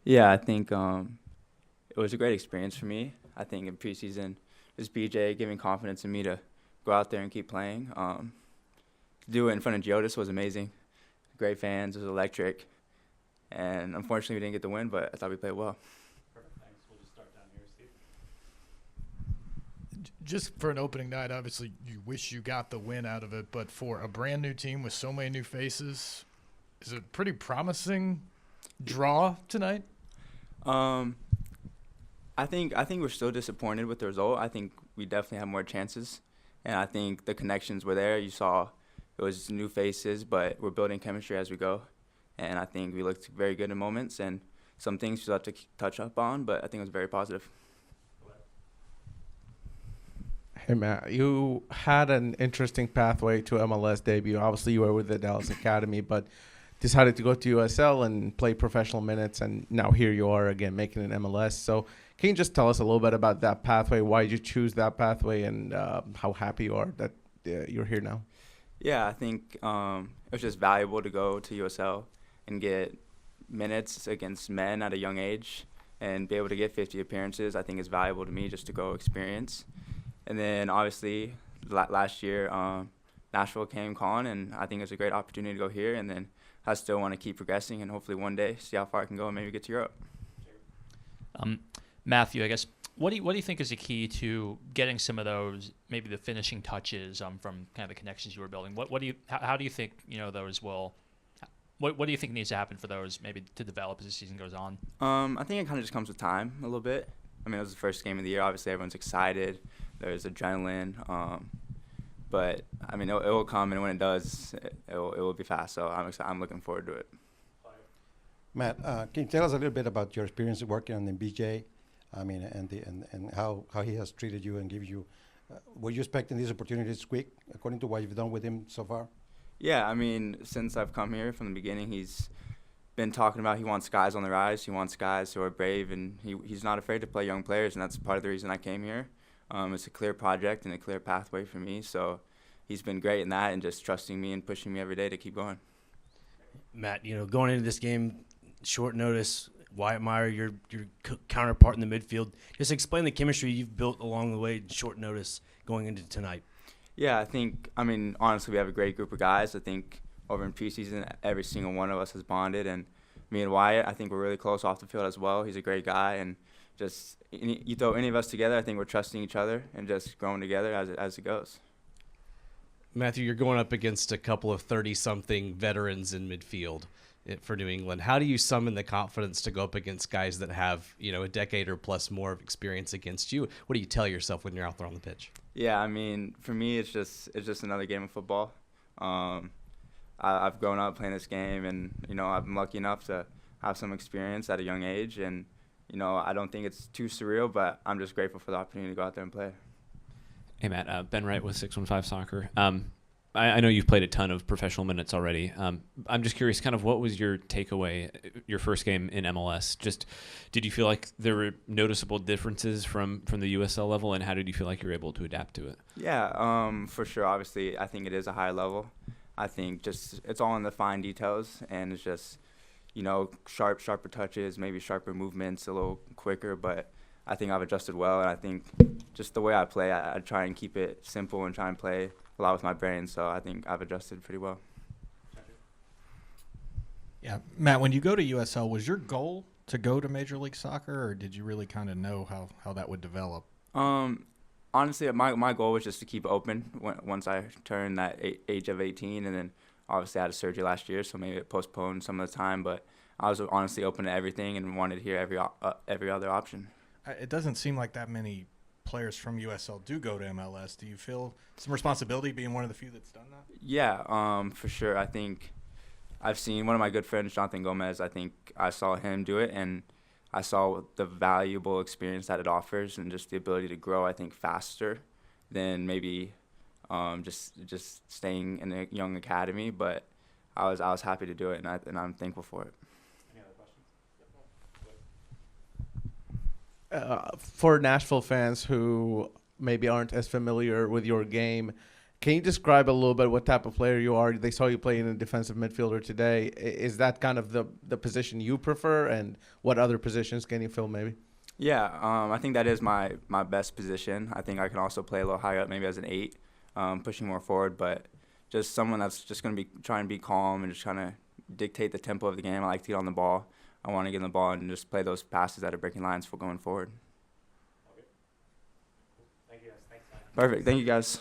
Yeah, I think it was a great experience for me. I think in preseason, just BJ giving confidence in me to go out there and keep playing. To do it in front of Geodis was amazing. Great fans, it was electric. And unfortunately, we didn't get the win, but I thought we played well. Perfect. Thanks. We'll just start down here, Steve. Just for an opening night, obviously you wish you got the win out of it, but for a brand new team with so many new faces, is it a pretty promising draw tonight? Um, I think we're still disappointed with the result. I think we definitely have more chances, and I think the connections were there. You saw it was new faces, but we're building chemistry as we go, and I think we looked very good in moments and some things we still have to touch up on, but I think it was very positive. Hey Matt, you had an interesting pathway to MLS debut. Obviously, you were with the Dallas Academy, but decided to go to USL and play professional minutes, and now here you are again making an MLS. So, can you just tell us a little bit about that pathway? Why did you choose that pathway, and how happy you are that you're here now? Yeah, I think it was just valuable to go to USL and get minutes against men at a young age and be able to get 50 appearances. I think is valuable to me just to go experience. And then obviously last year, Nashville came calling, and I think it's a great opportunity to go here. And then I still want to keep progressing and hopefully one day see how far I can go and maybe get to Europe. Matthew, I guess, what do you think is the key to getting some of those, maybe the finishing touches from kind of the connections you were building? How do you think those will? What do you think needs to happen for those maybe to develop as the season goes on? I think it kind of just comes with time a little bit. I mean, it was the first game of the year. Obviously, everyone's excited. There's adrenaline. But, I mean, it will come, and when it does, it will be fast. So I'm looking forward to it. Matt, can you tell us a little bit about your experience working on the BJ? I mean, and how he has treated you and give you. Were you expecting these opportunities quick, according to what you've done with him so far? Yeah, I mean, since I've come here from the beginning, he's been talking about he wants guys on the rise. He wants guys who are brave, and he's not afraid to play young players, and that's part of the reason I came here. It's a clear project and a clear pathway for me, so he's been great in that and just trusting me and pushing me every day to keep going. Matt, going into this game, short notice, Wyatt Meyer, your counterpart in the midfield. Just explain the chemistry you've built along the way, short notice, going into tonight. Yeah, honestly, we have a great group of guys. I think over in preseason, every single one of us has bonded, and me and Wyatt, I think we're really close off the field as well. He's a great guy, and just you throw any of us together, I think we're trusting each other and just growing together as it goes. Matthew, you're going up against a couple of 30-something veterans in midfield for New England. How do you summon the confidence to go up against guys that have, a decade or plus more of experience against you? What do you tell yourself when you're out there on the pitch? Yeah, I mean, for me, it's just another game of football. I've grown up playing this game, and I'm lucky enough to have some experience at a young age, and I don't think it's too surreal, but I'm just grateful for the opportunity to go out there and play. Hey, Matt. Ben Wright with 615 Soccer. I know you've played a ton of professional minutes already. I'm just curious, kind of what was your takeaway, your first game in MLS? Just did you feel like there were noticeable differences from the USL level, and how did you feel like you were able to adapt to it? Yeah, for sure. Obviously, I think it is a high level. I think just it's all in the fine details, and it's just, sharper touches, maybe sharper movements, a little quicker, but I think I've adjusted well, and I think just the way I play, I try and keep it simple and try and play a lot with my brain, so I think I've adjusted pretty well. Yeah, Matt, when you go to USL, was your goal to go to Major League Soccer, or did you really kind of know how that would develop? Honestly, my goal was just to keep it open once I turned that age of 18, and then obviously I had a surgery last year, so maybe it postponed some of the time, but I was honestly open to everything and wanted to hear every other option. It doesn't seem like that many players from USL do go to MLS. Do you feel some responsibility being one of the few that's done that? Yeah, for sure. I think I've seen one of my good friends, Jonathan Gomez. I think I saw him do it, and I saw the valuable experience that it offers and just the ability to grow, I think, faster than maybe just staying in a young academy. But I was happy to do it, and I'm thankful for it. For Nashville fans who maybe aren't as familiar with your game, Can you describe a little bit what type of player you are? They saw you playing a defensive midfielder today. Is that kind of the position you prefer, and what other positions can you fill maybe? Yeah, I think that is my best position. I think I can also play a little higher up, maybe as an 8, pushing more forward, but just someone that's just going to be trying to be calm and just trying to dictate the tempo of the game. I like to get on the ball. I want to get on the ball and just play those passes that are breaking lines for going forward. Thank you guys. Thanks, Perfect. Thank you, guys.